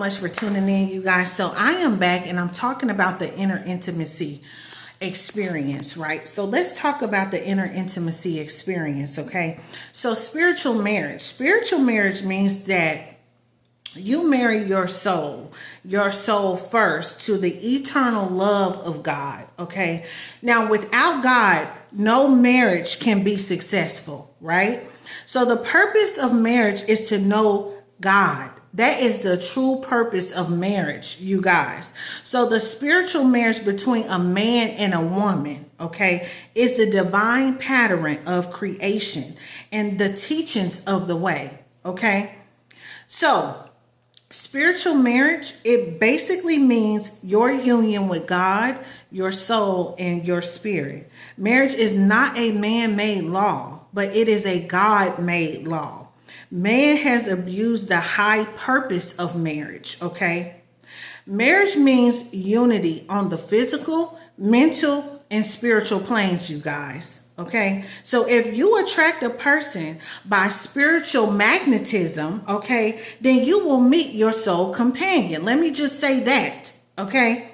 Much for tuning in, you guys. So I am back and I'm talking about the inner intimacy experience, right? So let's talk about the inner intimacy experience, okay? So spiritual marriage means that you marry your soul first to the eternal love of God, okay? Now, without God, no marriage can be successful, right? So the purpose of marriage is to know God. That is the true purpose of marriage, you guys. So the spiritual marriage between a man and a woman, okay, is the divine pattern of creation and the teachings of the way, okay? So spiritual marriage, it basically means your union with God, your soul, and your spirit. Marriage is not a man-made law, but it is a God-made law. Man has abused the high purpose of marriage, okay? Marriage means unity on the physical, mental, and spiritual planes, you guys, okay? So if you attract a person by spiritual magnetism, okay, then you will meet your soul companion. Let me just say that, okay?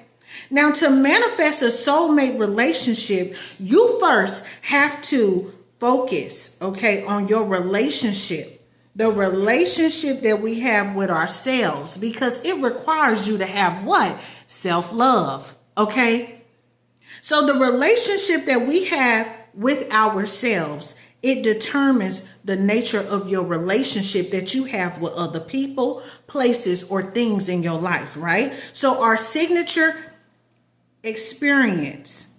Now, to manifest a soulmate relationship, you first have to focus, okay, on your relationship. The relationship that we have with ourselves, because it requires you to have what? Self-love, okay? So the relationship that we have with ourselves, it determines the nature of your relationship that you have with other people, places, or things in your life, right? So our signature experience,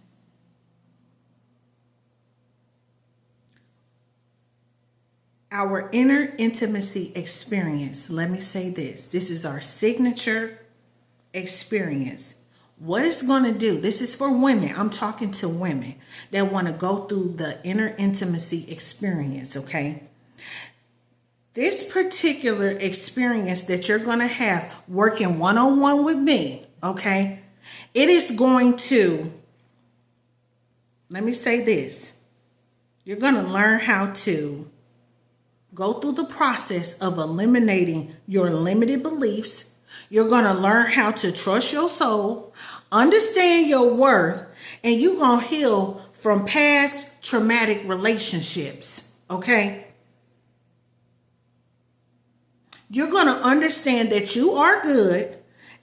our inner intimacy experience, let me say this. This is our signature experience. What it's going to do, this is for women. I'm talking to women that want to go through the inner intimacy experience, okay? This particular experience that you're going to have working one-on-one with me, okay? It is going to, let me say this. You're going to learn how to go through the process of eliminating your limited beliefs. You're going to learn how to trust your soul, understand your worth, and you're going to heal from past traumatic relationships, okay? You're going to understand that you are good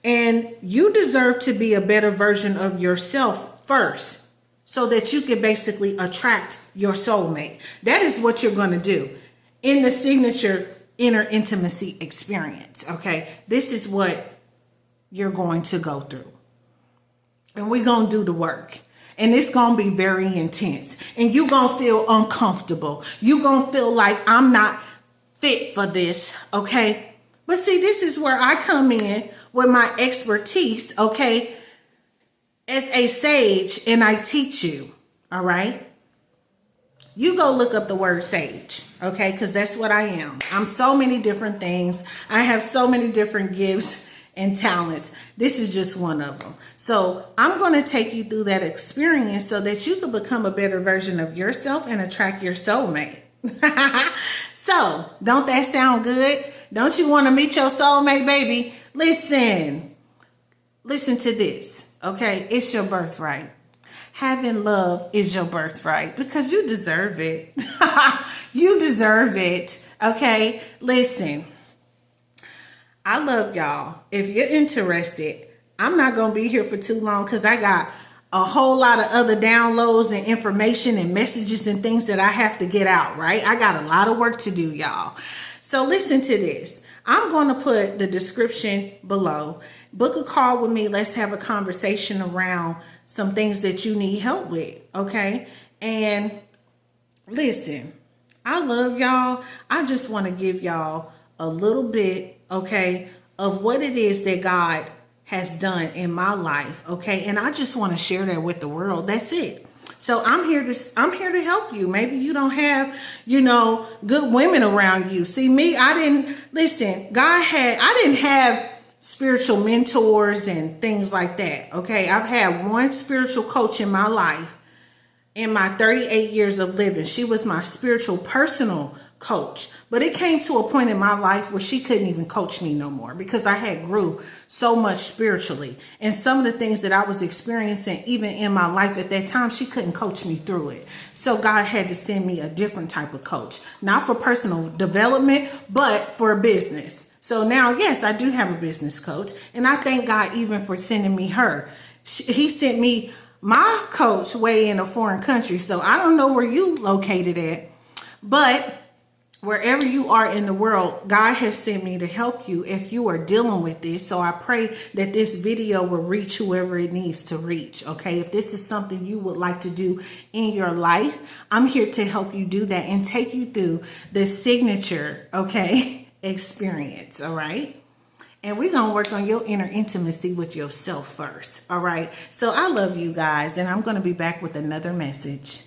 and you deserve to be a better version of yourself first so that you can basically attract your soulmate. That is what you're going to do in the signature inner intimacy experience, okay? This is what you're going to go through. And we're going to do the work. And it's going to be very intense. And you're going to feel uncomfortable. You're going to feel like I'm not fit for this, okay? But see, this is where I come in with my expertise, okay, as a sage, and I teach you, all right? You go look up the word sage, okay? Because that's what I am. I'm so many different things. I have so many different gifts and talents. This is just one of them. So I'm going to take you through that experience so that you can become a better version of yourself and attract your soulmate. So, don't that sound good? Don't you want to meet your soulmate, baby? Listen to this, okay? It's your birthright. Having love is your birthright because you deserve it. You deserve it. Okay, listen. I love y'all. If you're interested, I'm not going to be here for too long because I got a whole lot of other downloads and information and messages and things that I have to get out, right? I got a lot of work to do, y'all. So listen to this. I'm going to put the description below. Book a call with me. Let's have a conversation around some things that you need help with, okay? And listen, I love y'all. I just want to give y'all a little bit, okay, of what it is that God has done in my life, okay? And I just want to share that with the world. That's it. So I'm here to help you. Maybe you don't have, good women around you. See, me, I didn't have spiritual mentors and things like that, okay? I've had one spiritual coach in my life in my 38 years of living. She was my spiritual personal coach. But it came to a point in my life where she couldn't even coach me no more because I had grew so much spiritually. And some of the things that I was experiencing even in my life at that time, she couldn't coach me through it. So God had to send me a different type of coach, not for personal development, but for business. So now, yes, I do have a business coach, and I thank God even for sending me her. He sent me my coach way in a foreign country. So I don't know where you located at, but wherever you are in the world, God has sent me to help you if you are dealing with this. So I pray that this video will reach whoever it needs to reach. Okay. If this is something you would like to do in your life, I'm here to help you do that and take you through the signature, okay, experience. All right. And we're going to work on your inner intimacy with yourself first. All right. So I love you guys, and I'm going to be back with another message.